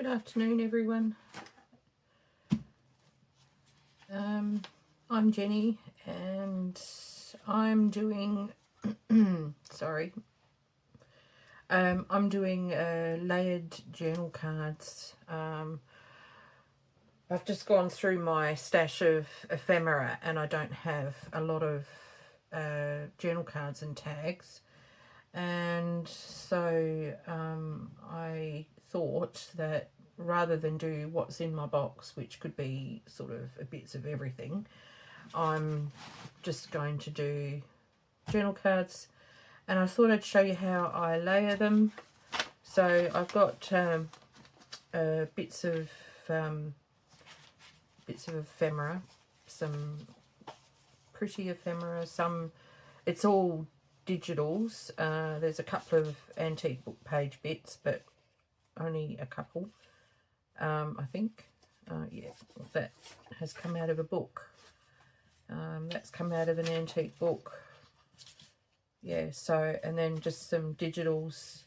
Good afternoon, everyone. I'm Jenny, and I'm doing I'm doing layered journal cards. I've just gone through my stash of ephemera, and I don't have a lot of journal cards and tags, and so I thought that rather than do what's in my box, which could be sort of bits of everything, I'm just going to do journal cards, and I thought I'd show you how I layer them. So I've got bits of ephemera, some pretty ephemera, some, it's all digitals. There's a couple of antique book page bits, but only a couple. I think, yeah, that has come out of a book. That's come out of an antique book. Yeah, so, and then just some digitals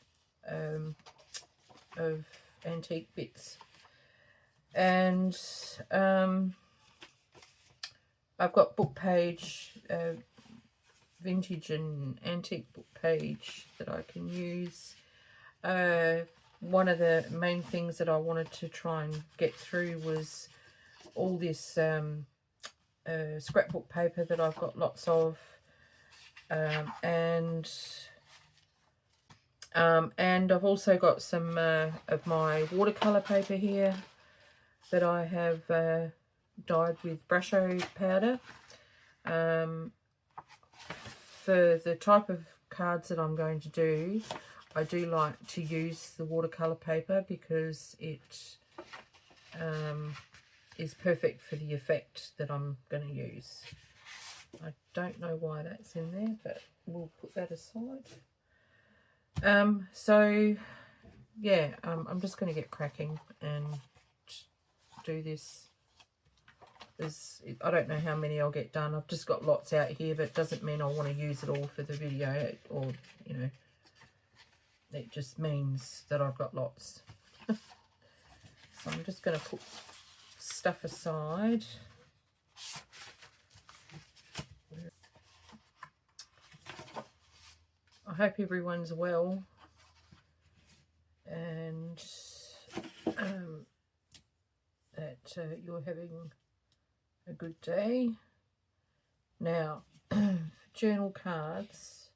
of antique bits. And I've got book page, vintage and antique book page that I can use. One of the main things that I wanted to try and get through was all this scrapbook paper that I've got lots of, and I've also got some of my watercolour paper here that I have dyed with Brusho powder. For the type of cards that I'm going to do, I do like to use the watercolour paper because it is perfect for the effect that I'm going to use. I don't know why that's in there, but we'll put that aside. So yeah, I'm just going to get cracking and do this. I don't know how many I'll get done. I've just got lots out here, but it doesn't mean I want to use it all for the video, or, you know, it just means that I've got lots. So I'm just going to put stuff aside. I hope everyone's well, and that you're having a good day. Now, journal cards,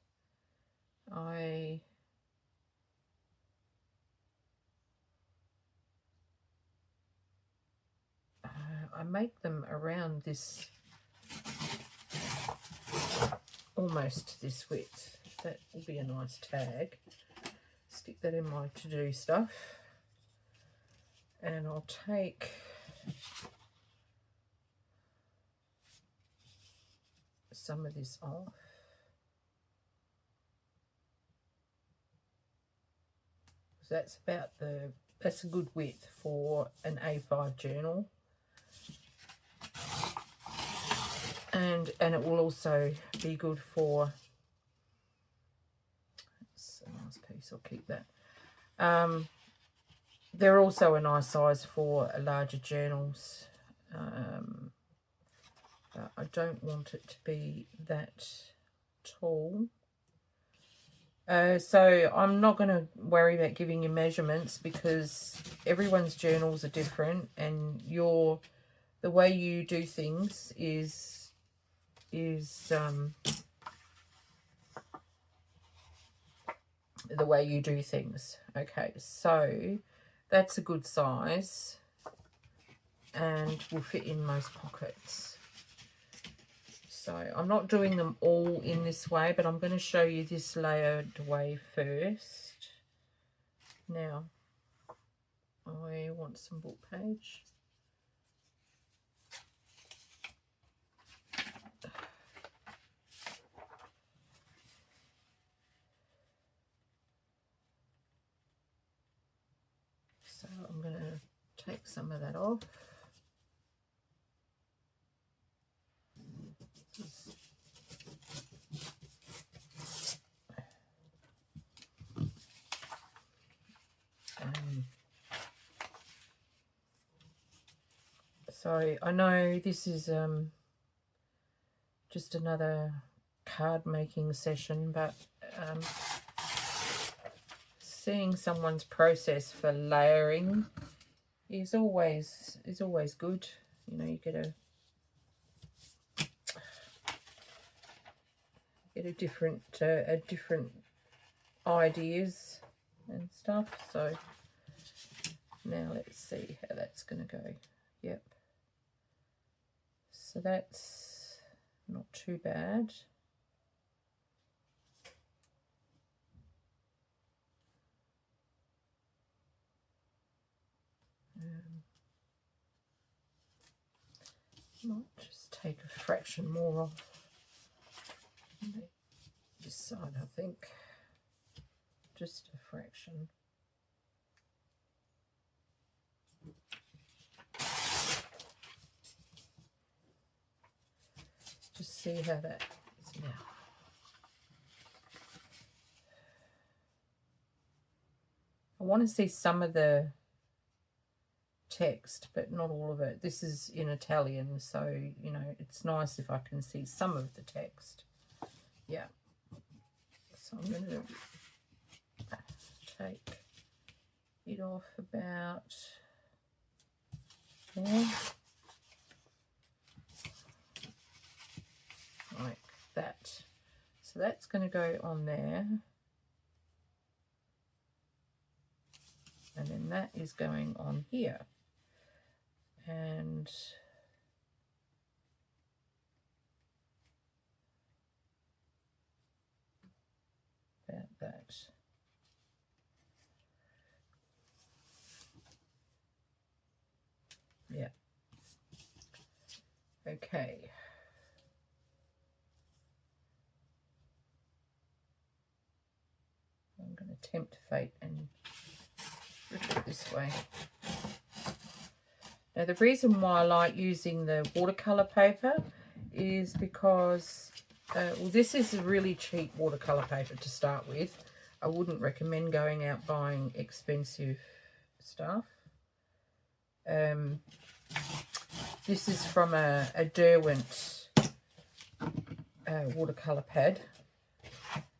I make them around this, almost this width. That will be a nice tag. Stick that in my to-do stuff. And I'll take some of this off. So that's a good width for an A5 journal. And it will also be good for, it's a nice piece, I'll keep that. They're also a nice size for larger journals. I don't want it to be that tall. So I'm not going to worry about giving you measurements because everyone's journals are different, and the way you do things is the way you do things. Okay, so that's a good size and will fit in most pockets. So I'm not doing them all in this way, but I'm going to show you this layered way first. Now, I want some book page. So I'm going to take some of that off. So I know this is just another card making session, but seeing someone's process for layering is always good. You know, you get a different ideas and stuff. So now let's see how that's going to go. Yep. So that's not too bad. Might just take a fraction more off this side, I think. Just a fraction. Just see how that is now. I want to see some of the text, but not all of it. This is in Italian, so, you know, it's nice if I can see some of the text. Yeah. So I'm going to take it off about there. Like that. So that's going to go on there. And then that is going on here. And about that. Yeah. Okay. I'm going to tempt fate and rip it this way. Now the reason why I like using the watercolour paper is because, well, this is a really cheap watercolour paper to start with. I wouldn't recommend going out buying expensive stuff. This is from a Derwent watercolour pad,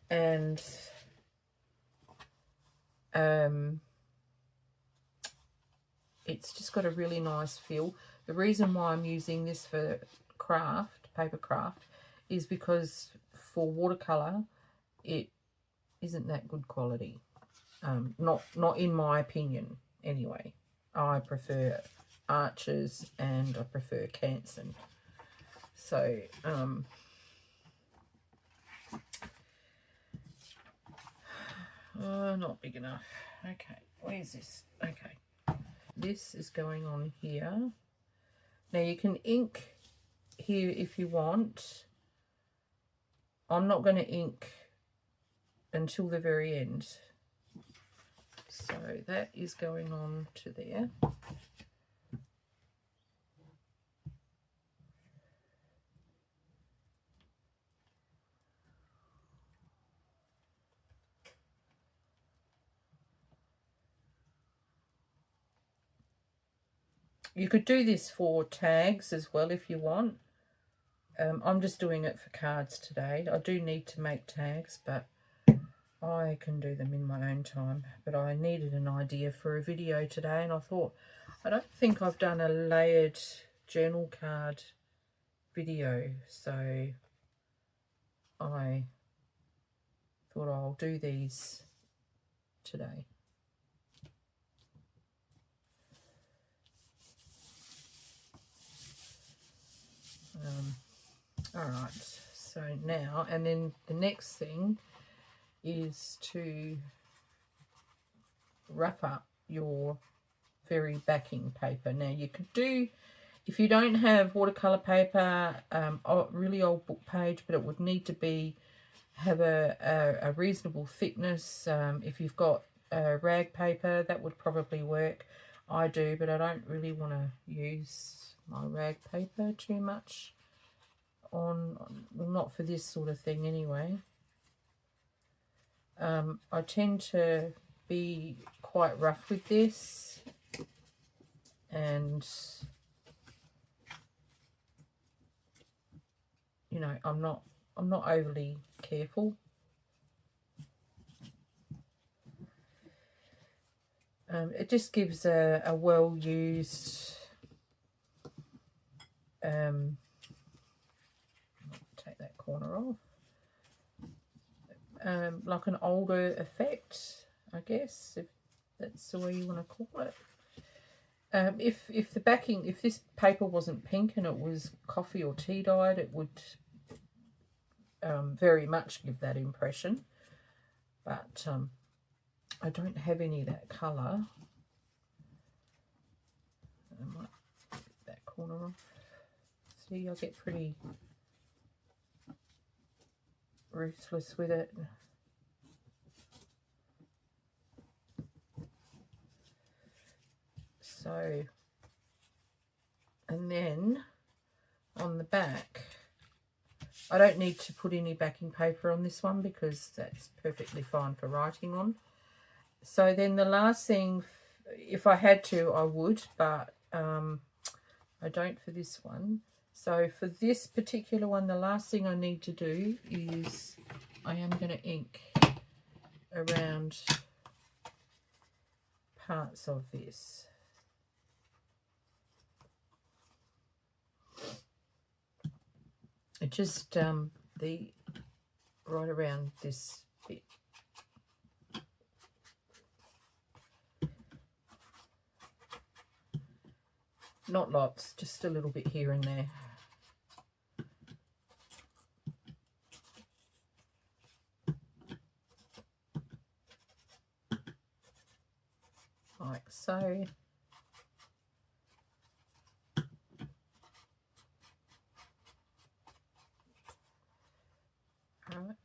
and it's just got a really nice feel. The reason why I'm using this for paper craft, is because for watercolour it isn't that good quality. Not in my opinion anyway. I prefer Arches and I prefer Canson. So not big enough. Okay, where's this? Okay, this is going on here. Now you can ink here if you want. I'm not going to ink until the very end. So that is going on to there. You could do this for tags as well if you want. I'm just doing it for cards today. I do need to make tags, but I can do them in my own time. But I needed an idea for a video today, and I thought, I don't think I've done a layered journal card video, so I thought I'll do these today. All right, so now, and then the next thing is to wrap up your very backing paper. Now you could do, if you don't have watercolor paper, a really old book page, but it would need to have a reasonable thickness. If you've got rag paper, that would probably work. I do, but I don't really want to use my rag paper too much on, well, not for this sort of thing anyway. I tend to be quite rough with this, and you know, I'm not overly careful. It just gives a well used take that corner off, like an older effect, I guess, if that's the way you want to call it. If the backing, if this paper wasn't pink and it was coffee or tea dyed, it would very much give that impression. But I don't have any of that colour. I might get that corner off. See, I get pretty ruthless with it. So, and then on the back, I don't need to put any backing paper on this one because that's perfectly fine for writing on. So then the last thing, if I had to, I would, but I don't for this one. So for this particular one, the last thing I need to do is I am going to ink around parts of this. It just the right around this bit. Not lots, just a little bit here and there. Like so.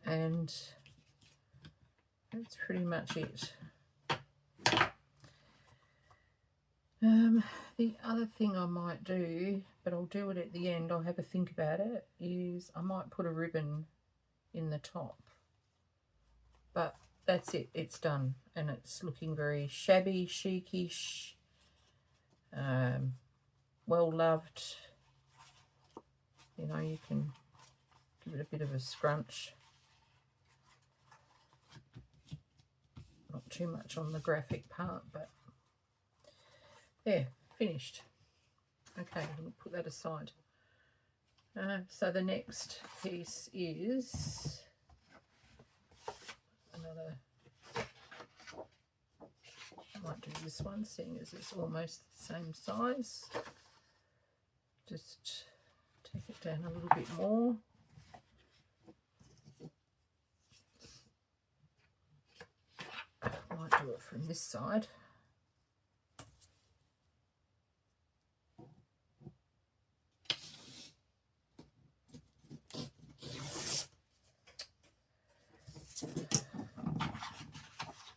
And that's pretty much it. The other thing I might do, but I'll do it at the end, I'll have a think about it, is I might put a ribbon in the top. But that's it, it's done. And it's looking very shabby, chicish, well loved. You know, you can give it a bit of a scrunch. Not too much on the graphic part, but there, finished. Okay, we'll put that aside. So the next piece is another, I might do this one, seeing as it's almost the same size. Just take it down a little bit more. I might do it from this side.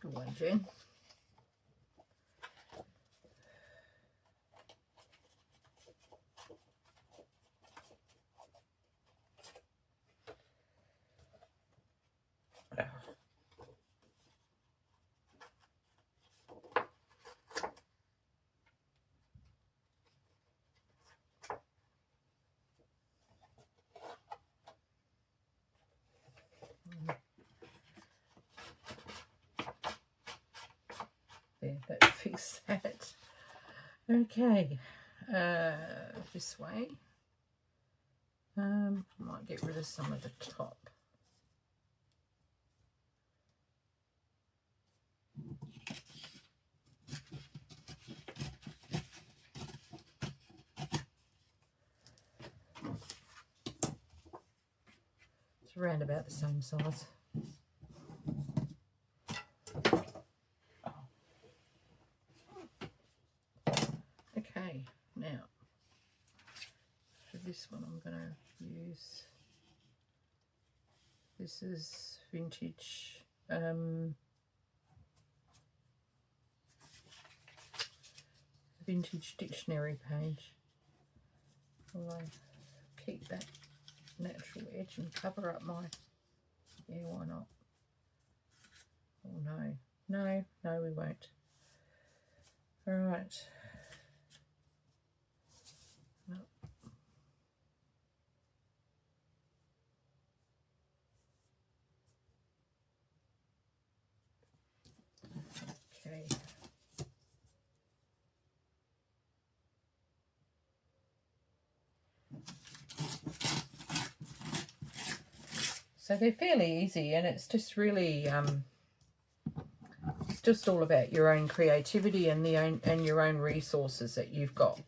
Good one, Jen. There, that fixed that. Okay, this way. Might get rid of some of the top. It's around about the same size. Okay, now for this one I'm going to use, this is vintage vintage dictionary page. I'll keep that natural edge and cover up my, yeah, why not? Oh no, no, no, we won't. All right. No. Okay. So they're fairly easy, and it's just really it's just all about your own creativity and your own resources that you've got.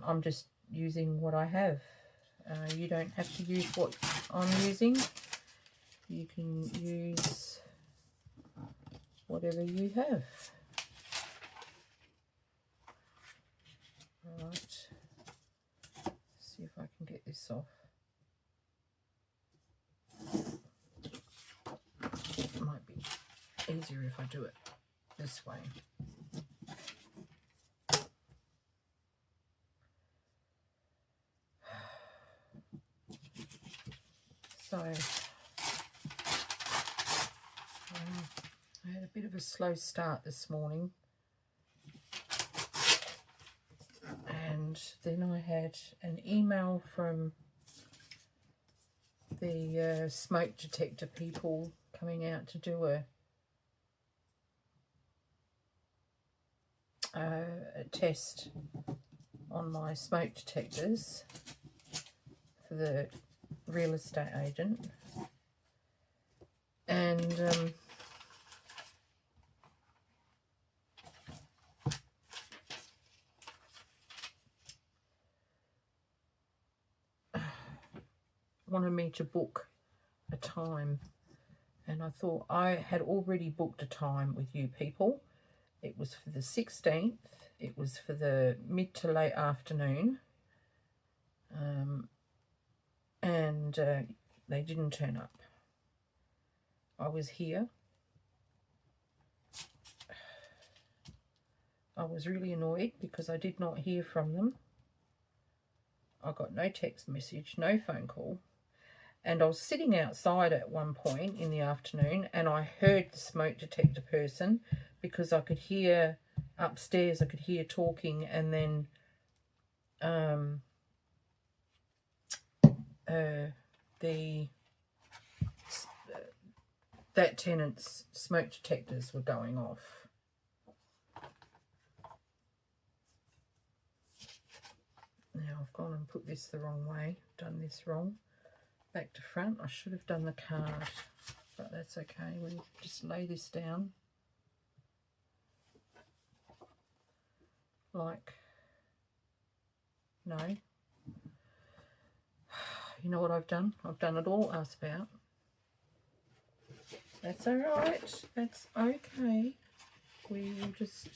I'm just using what I have. You don't have to use what I'm using. You can use whatever you have. All right. See if I can get this off. It might be easier if I do it this way. So I had a bit of a slow start this morning, and then I had an email from the smoke detector people coming out to do a test on my smoke detectors for the real estate agent, and wanted me to book a time, and I thought I had already booked a time with you people. It was for the 16th. It was for the mid to late afternoon, and they didn't turn up. I was here. I was really annoyed because I did not hear from them. I got no text message, no phone call. And I was sitting outside at one point in the afternoon, and I heard the smoke detector person because I could hear upstairs, I could hear talking, and then that tenant's smoke detectors were going off. Now I've gone and put this the wrong way, done this wrong. Back to front. I should have done the card, but that's okay. We'll just lay this down like, no. You know what I've done? I've done it all ass about. That's all right. That's okay. We will just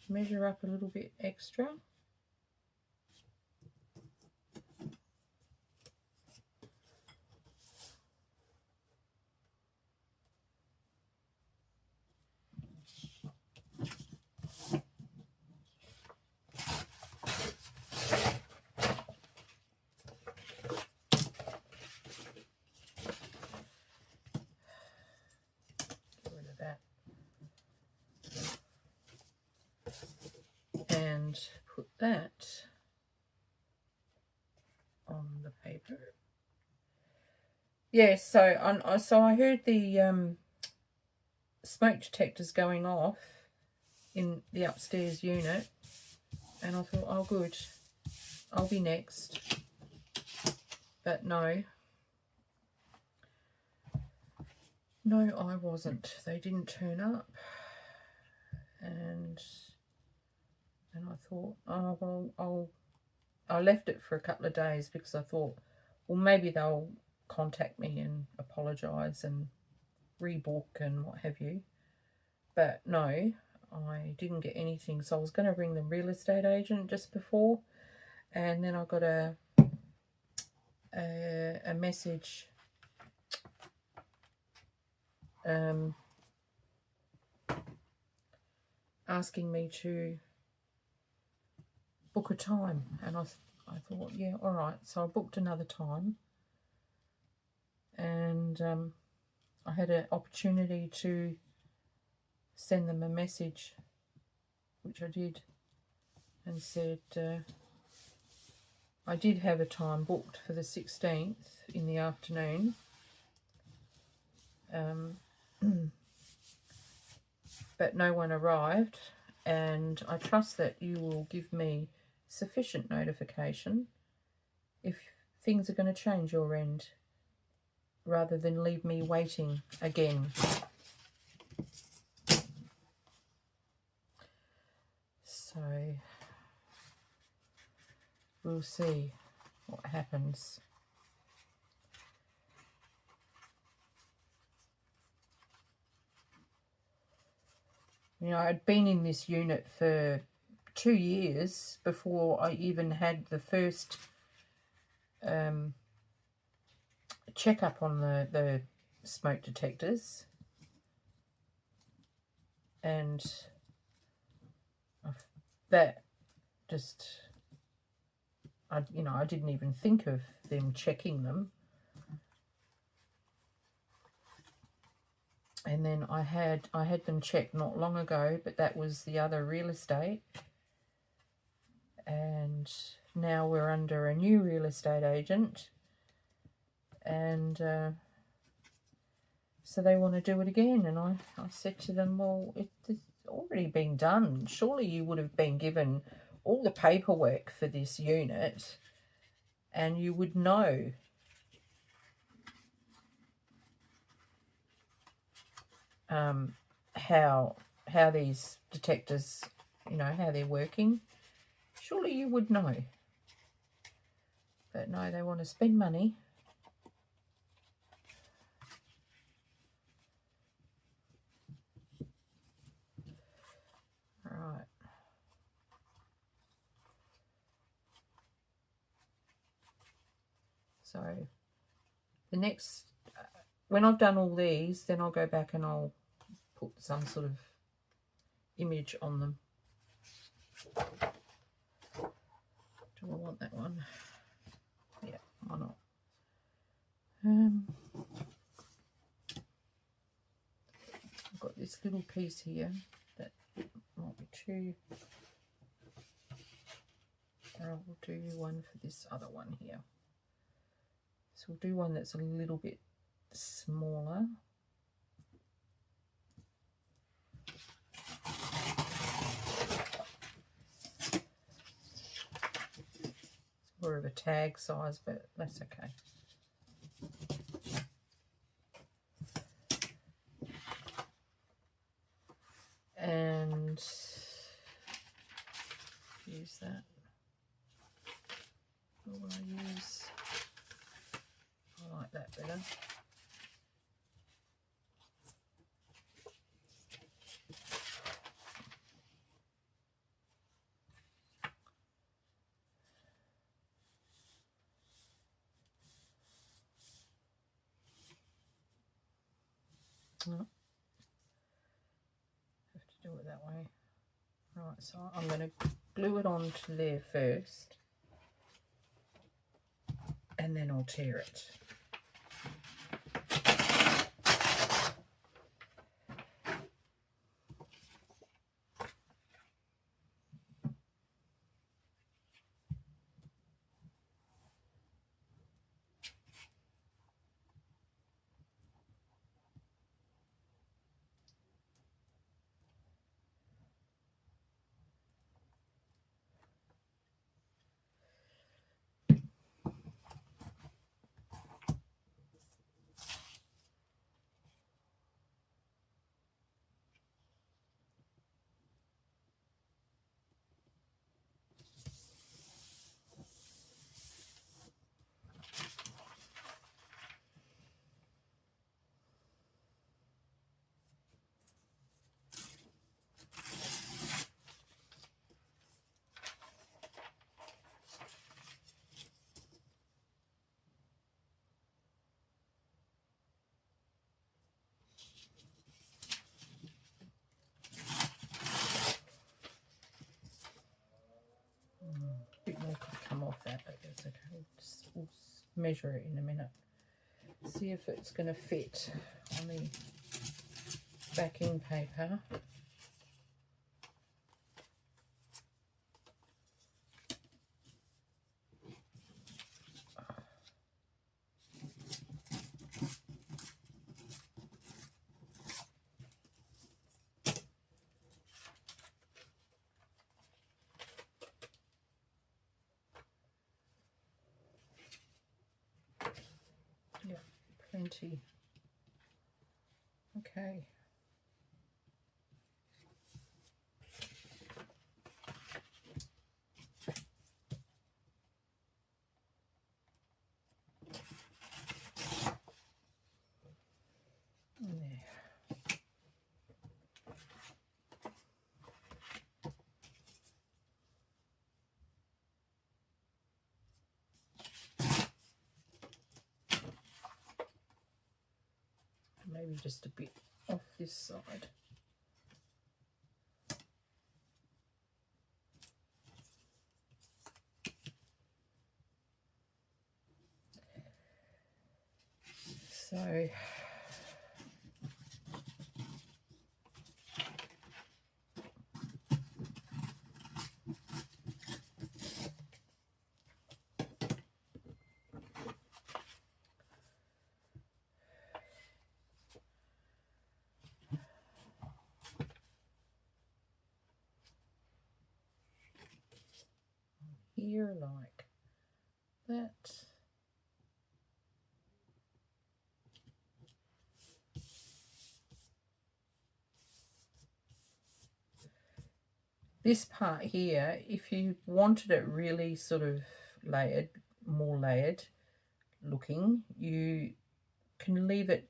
measure up a little bit extra. And put that on the paper. Yeah, so I heard the smoke detectors going off in the upstairs unit, and I thought, oh good, I'll be next. But no, I wasn't. They didn't turn up, and I thought, oh well, I left it for a couple of days because I thought, well, maybe they'll contact me and apologise and rebook and what have you. But no, I didn't get anything. So I was going to ring the real estate agent just before, and then I got a message asking me to book a time, and I thought, yeah, all right. So I booked another time, and I had an opportunity to send them a message, which I did, and said I did have a time booked for the 16th in the afternoon, but no one arrived, and I trust that you will give me sufficient notification if things are going to change your end, rather than leave me waiting again. So we'll see what happens. You know, I'd been in this unit for 2 years before I even had the first check-up on the smoke detectors. And that just, I didn't even think of them checking them. And then I had them checked not long ago, but that was the other real estate. And now we're under a new real estate agent. And so they want to do it again. And I said to them, well, it's already been done. Surely you would have been given all the paperwork for this unit, and you would know how these detectors, how they're working. Surely you would know. But no, they want to spend money. Right. So the next, when I've done all these, then I'll go back and I'll put some sort of image on them. Do I want that one? Yeah, why not? I've got this little piece here that might be too. I'll do one for this other one here. So we'll do one that's a little bit smaller. It's more of a tag size, but that's okay. And use that. What will I use? I like that better. Oh. Have to do it that way. Right, so I'm going to glue it onto there first, and then I'll tear it. A bit more could come off that, but that's okay. We'll measure it in a minute. See if it's going to fit on the backing paper. plenty. Okay. There. Maybe just a bit off this side. So here like that. This part here, if you wanted it really sort of layered, more layered looking, you can leave it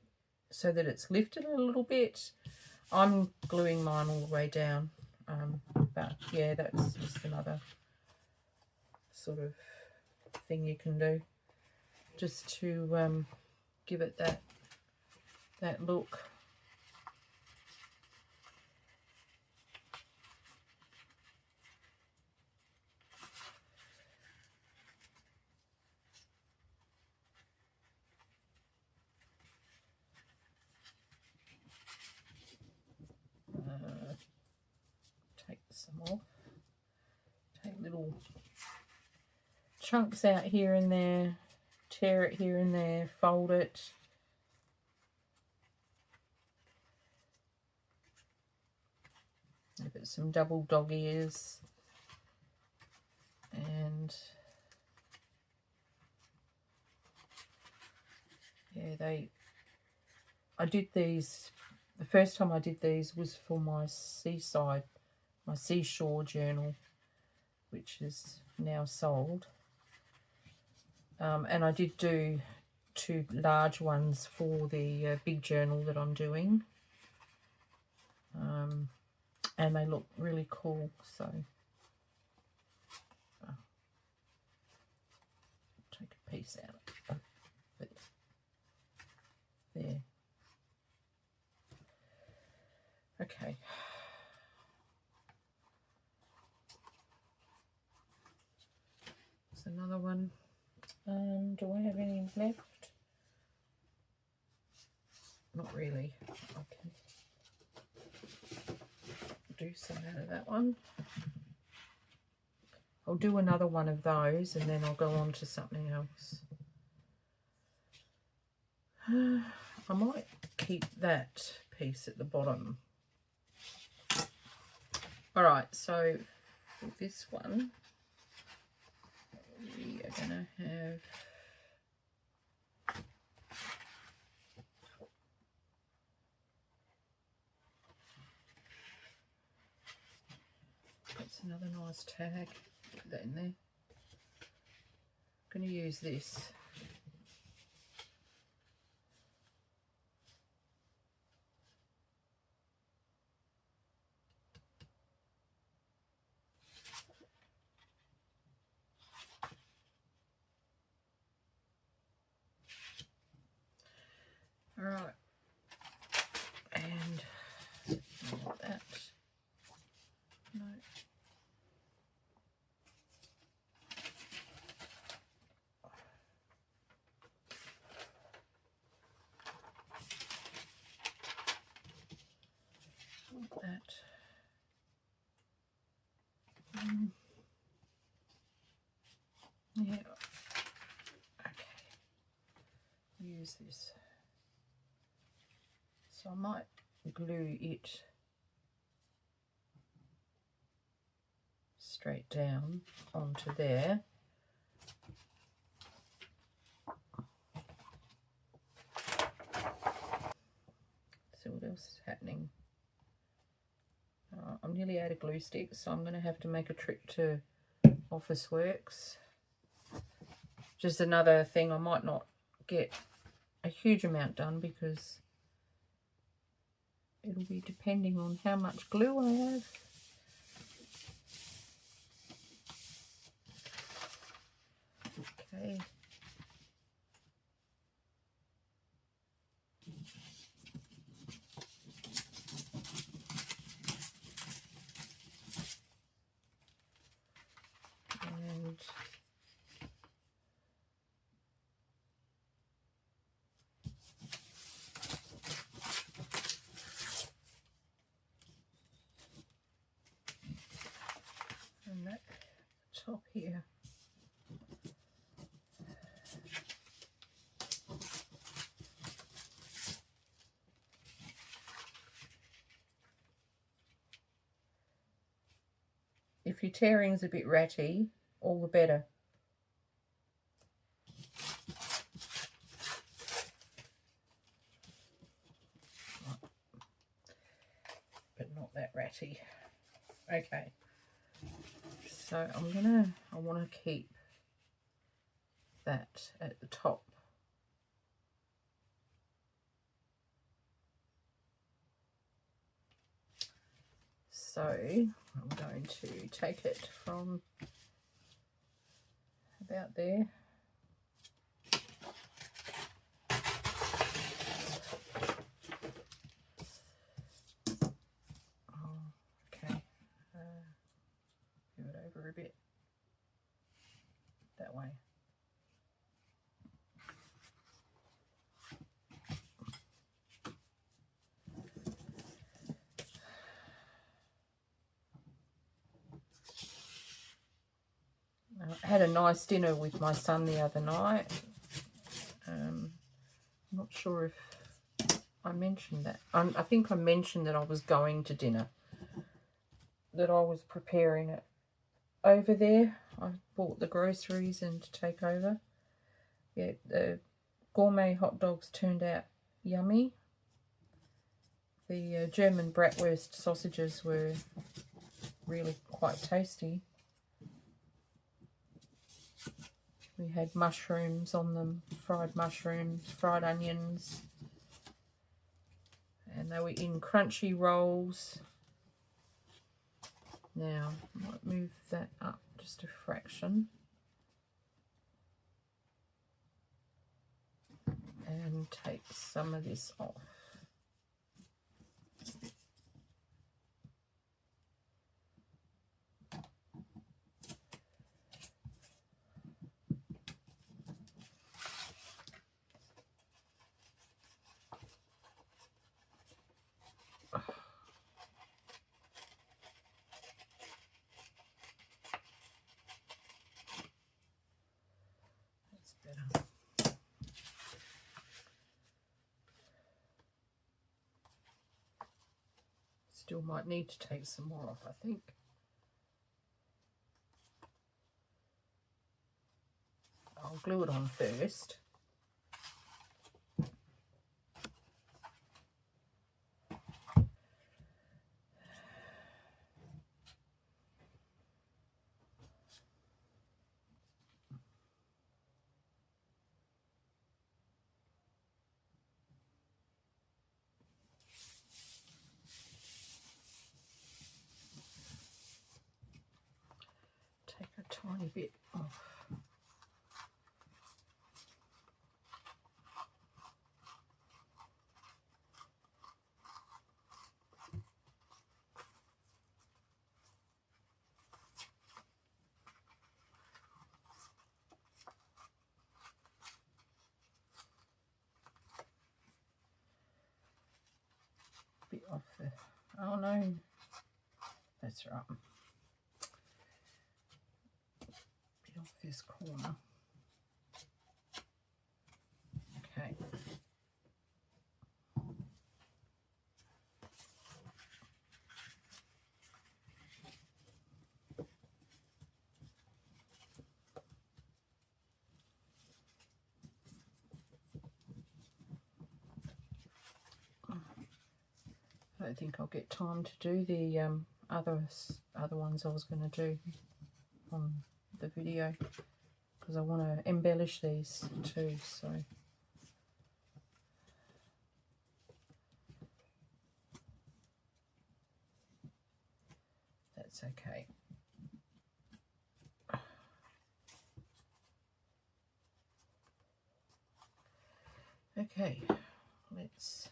so that it's lifted a little bit. I'm gluing mine all the way down, but yeah, that's just another sort of thing you can do just to give it that look. Take some off. Take little chunks out here and there, tear it here and there, fold it. Give it some double dog ears, and yeah, I did these, the first time I did these was for my seashore journal, which is now sold. And I did do 2 large ones for the big journal that I'm doing. And they look really cool, so take a piece out of it. There. Okay. There's another one. Do I have any left? Not really. Okay. Do some out of that one. I'll do another one of those and then I'll go on to something else. I might keep that piece at the bottom. Alright, so for this one we are going to have that's another nice tag. Put that in there. I'm going to use this. All right, and like that. No. Like that. Yeah. Okay. Use this. So I might glue it straight down onto there. else is happening? I'm nearly out of glue sticks, so I'm going to have to make a trip to Officeworks. Just another thing, I might not get a huge amount done because it'll be depending on how much glue I have. Okay. And that top here. If your tearing's a bit ratty, all the better. But not that ratty. Okay. So I want to keep that at the top. So I'm going to take it from about there. Okay, move it over a bit that way. I had a nice dinner with my son the other night. I'm not sure if I mentioned that. I think I mentioned that I was going to dinner, that I was preparing it over there. I bought the groceries and to take over. Yeah, the gourmet hot dogs turned out yummy. The German bratwurst sausages were really quite tasty. We had mushrooms on them, fried mushrooms, fried onions, and they were in crunchy rolls. Now, I might move that up just a fraction. And take some of this off. Still might need to take some more off, I think. I'll glue it on first. Take a tiny bit off. Bit off the, oh no, that's right. Bit off this corner. Okay. don't think I'll get time to do the other ones I was going to do on the video, because I want to embellish these too, so that's okay. Okay, let's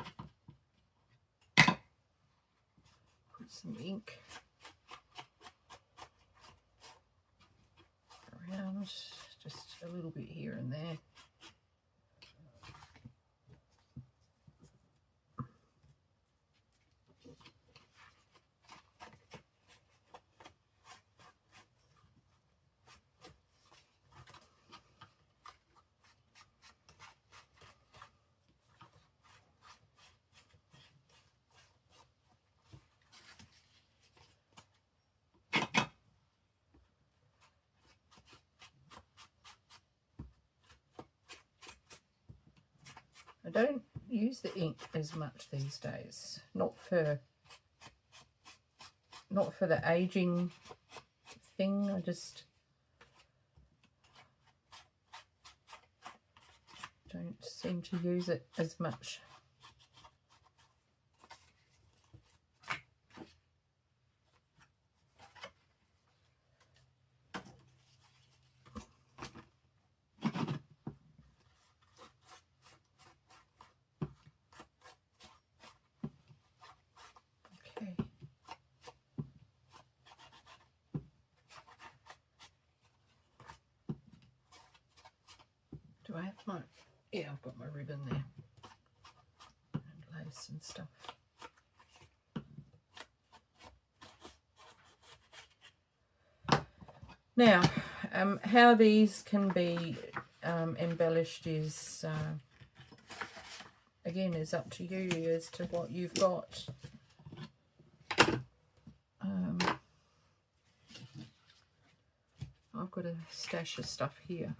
put some ink around, just a little bit here and there. I don't use the ink as much these days, not for the aging thing. I just don't seem to use it as much. Do I have my, yeah, I've got my ribbon there, and lace and stuff. Now, how these can be embellished is, again, is up to you as to what you've got. I've got a stash of stuff here,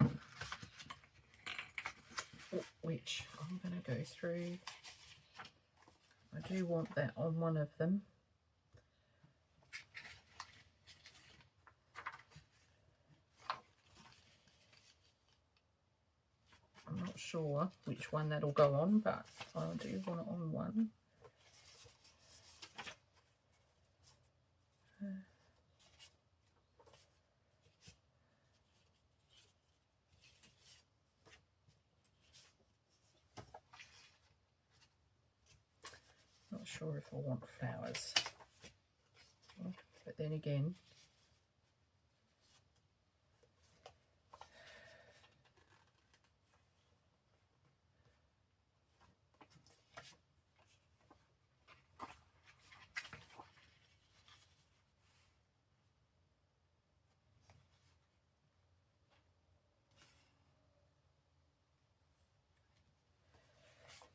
which I'm going to go through. I do want that on one of them. I'm not sure which one that'll go on, but I do want it on one. Not sure if I want flowers, but then again,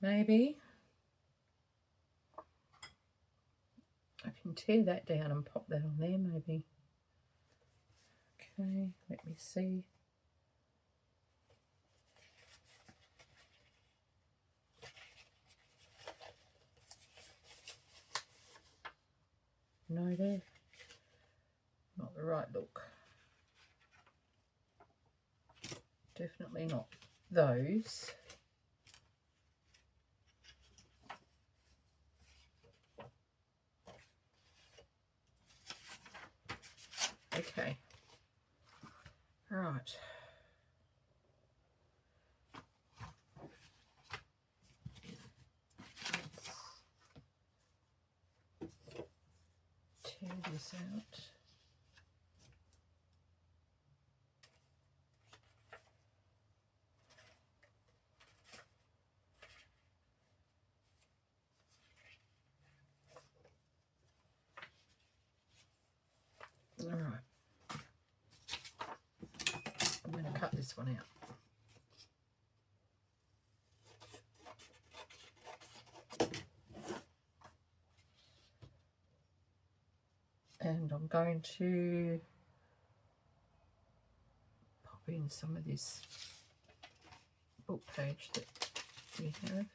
maybe I can tear that down and pop that on there, maybe. Okay, let me see. No, there. Not the right look. Definitely not those. Okay. Right. Let's tear this out. All right. I'm going to cut this one out. And I'm going to pop in some of this book page that we have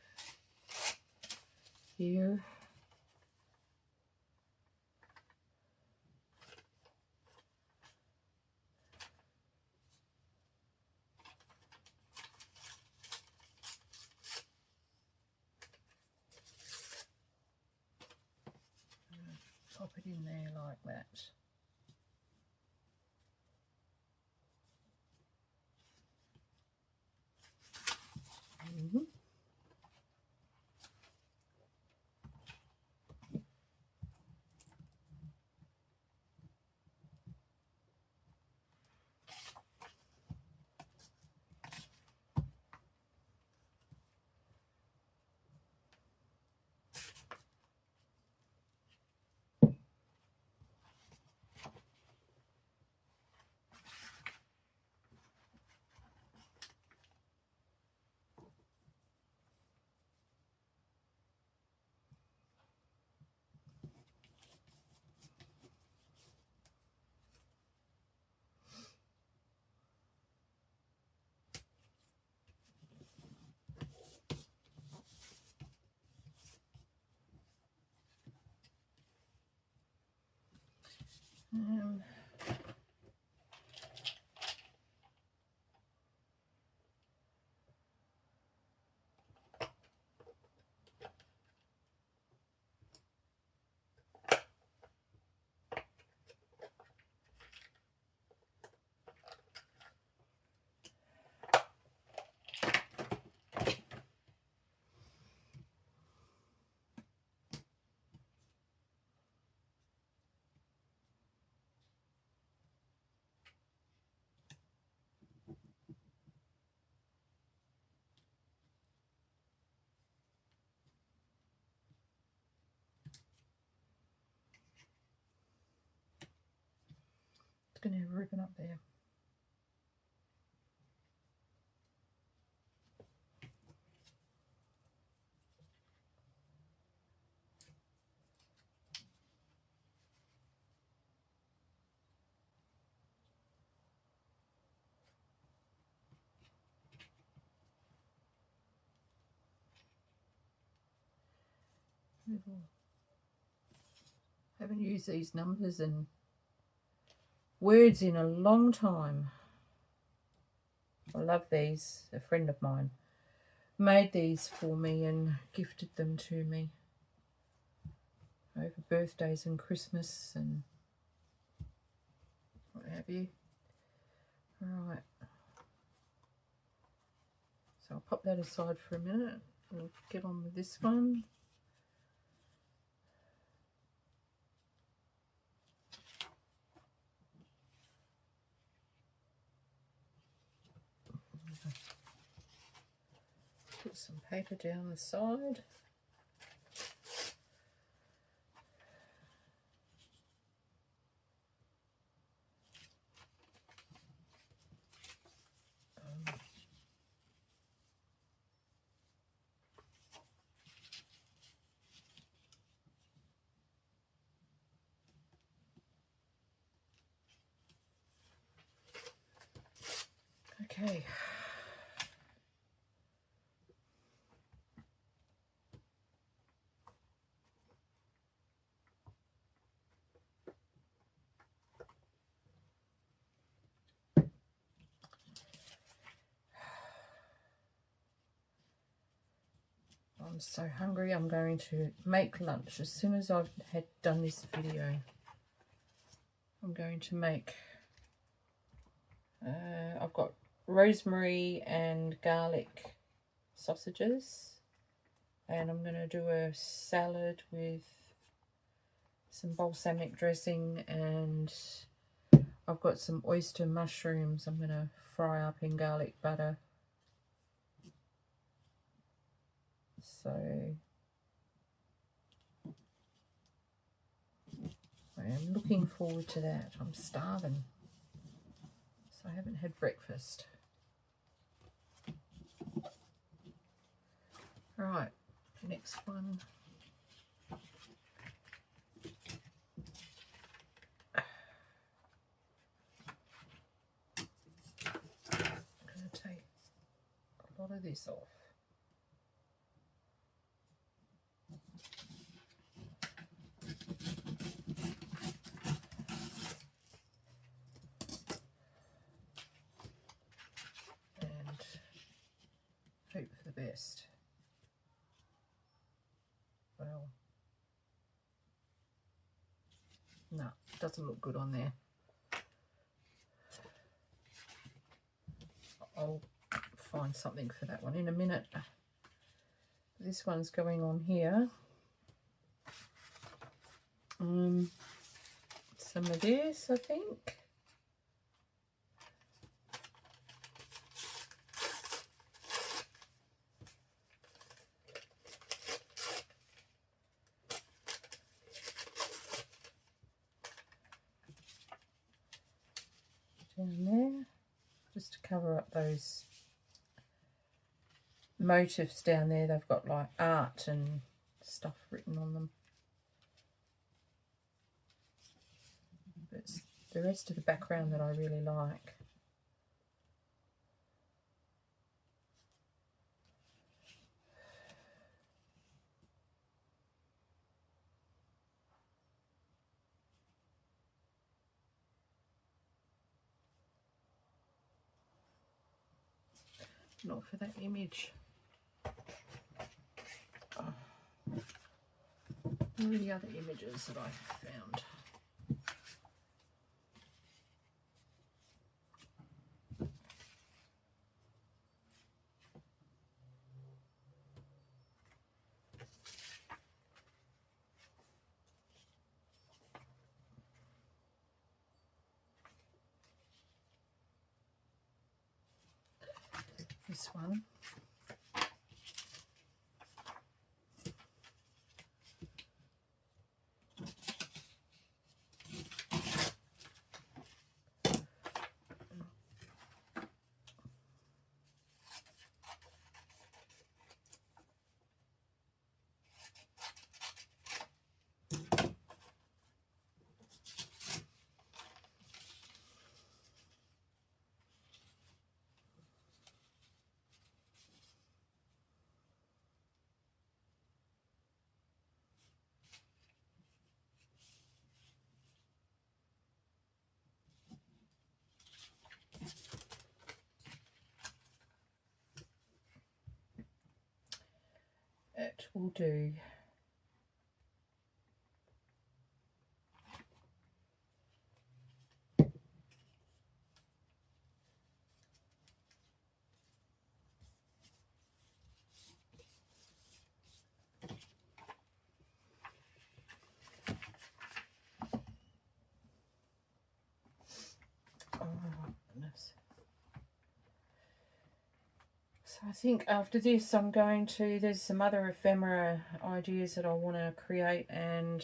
here. like that. It's going to have a ribbon up there. Haven't used these numbers and words in a long time. I love these. A friend of mine made these for me and gifted them to me over birthdays and Christmas and what have you. Right, so I'll pop that aside for a minute. We'll get on with this one. Put some paper down the side. Okay. I'm so hungry. I'm going to make lunch as soon as I've done this video. I'm going to make, I've got rosemary and garlic sausages, and I'm going to do a salad with some balsamic dressing, and I've got some oyster mushrooms I'm going to fry up in garlic butter. So I am looking forward to that. I'm starving, so I haven't had breakfast. Right, next one. I'm going to take a lot of this off. And hope for the best. Well, no. doesn't look good on there. I'll find something for that one in a minute. This one's going on here. Some of this, I think. Down there, just to cover up those motifs down there. They've got like art and stuff written on them. But it's the rest of the background that I really like. Not for that image. Oh. What are the other images that I found? This one. It will do. Oh goodness. So I think after this I'm going to, there's some other ephemera ideas that I want to create, and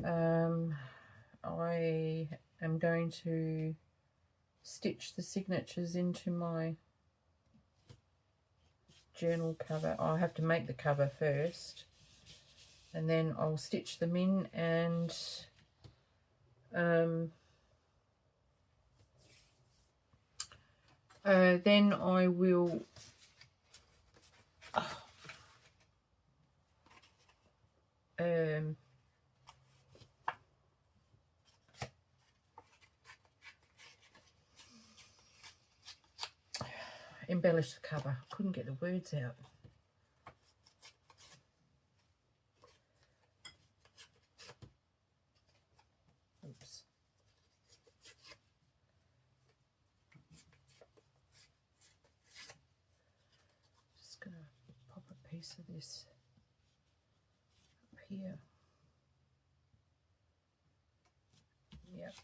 I am going to stitch the signatures into my journal cover. I'll have to make the cover first and then I'll stitch them in, and then I will embellish the cover. I couldn't get the words out. Oops. Just gonna pop a piece of this up here. Yep,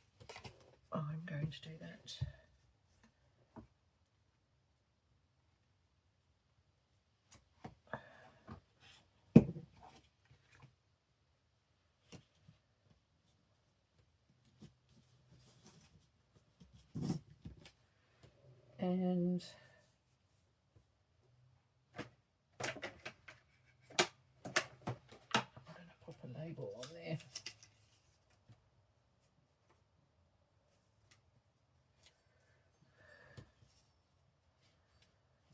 I'm going to do that. And I'm going to pop a label on there.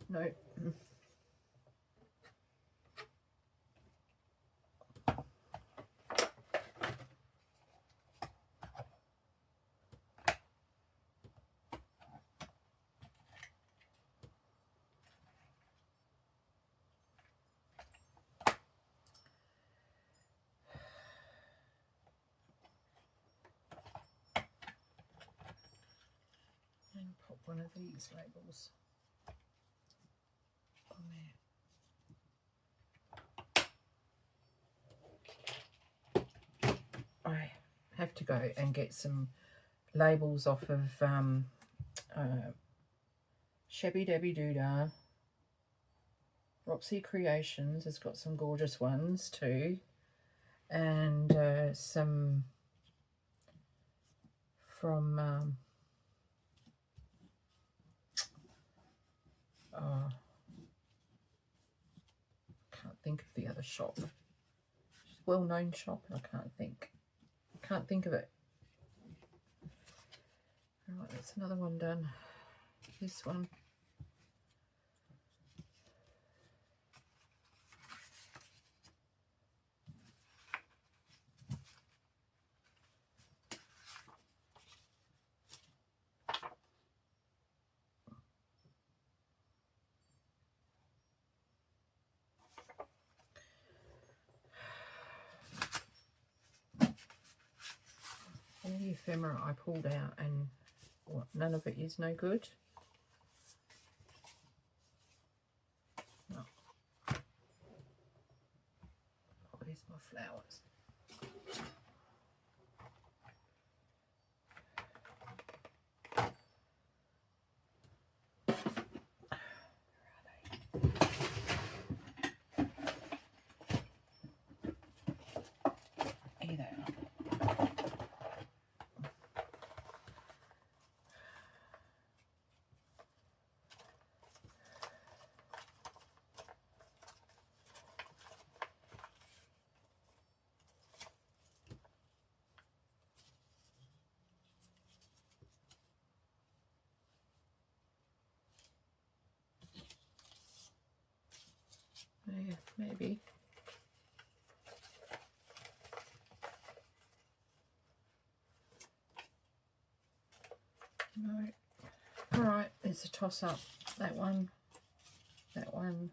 No. one of these labels on there. I have to go and get some labels off of Shabby Dabby Doodah. Roxy Creations has got some gorgeous ones too, and some from can't think of the other shop. It's a well-known shop, and I can't think of it. Right, that's another one done. This one. All the ephemera I pulled out, and what, none of it is no good. No. Oh, here's my flowers. Here they are. Yeah, maybe. No. Alright, it's a toss up. That one, or that one.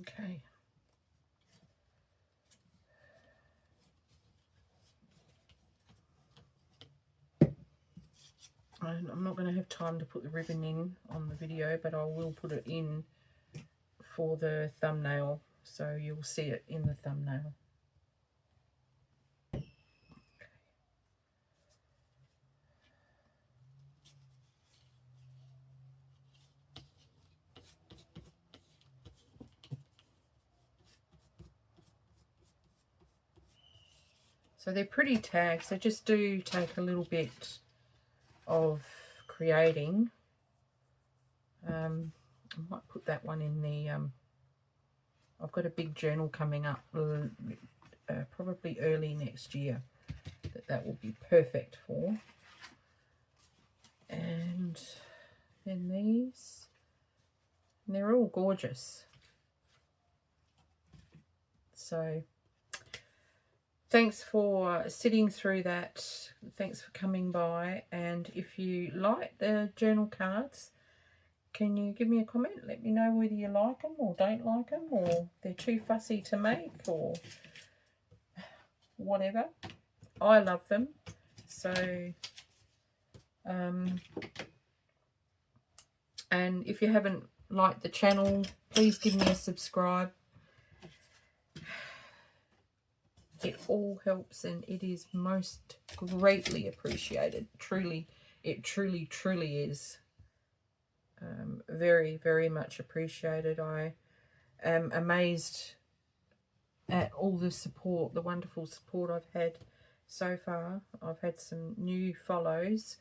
Okay. I'm not going to have time to put the ribbon in on the video, but I will put it in for the thumbnail, so you'll see it in the thumbnail. So they're pretty tags. They just do take a little bit of creating. I might put that one in the I've got a big journal coming up probably early next year that will be perfect for. And then these, and they're all gorgeous. So thanks for sitting through that. Thanks for coming by. And if you like the journal cards, can you give me a comment? Let me know whether you like them or don't like them, or they're too fussy to make, or whatever. I love them. So, and if you haven't liked the channel, please give me a subscribe. It all helps, and it is most greatly appreciated. Truly, it truly is very, very much appreciated. I am amazed at all the support, the wonderful support I've had so far. I've had some new follows,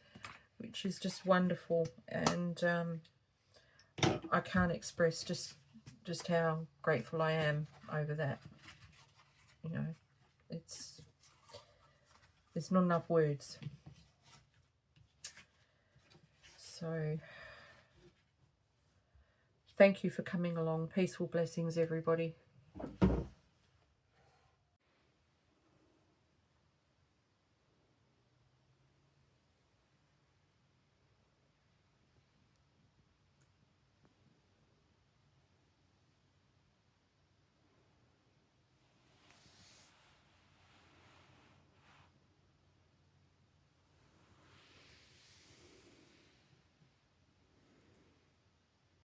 which is just wonderful, and I can't express just how grateful I am over that. You know, there's not enough words. So thank you for coming along. Peaceful blessings, everybody.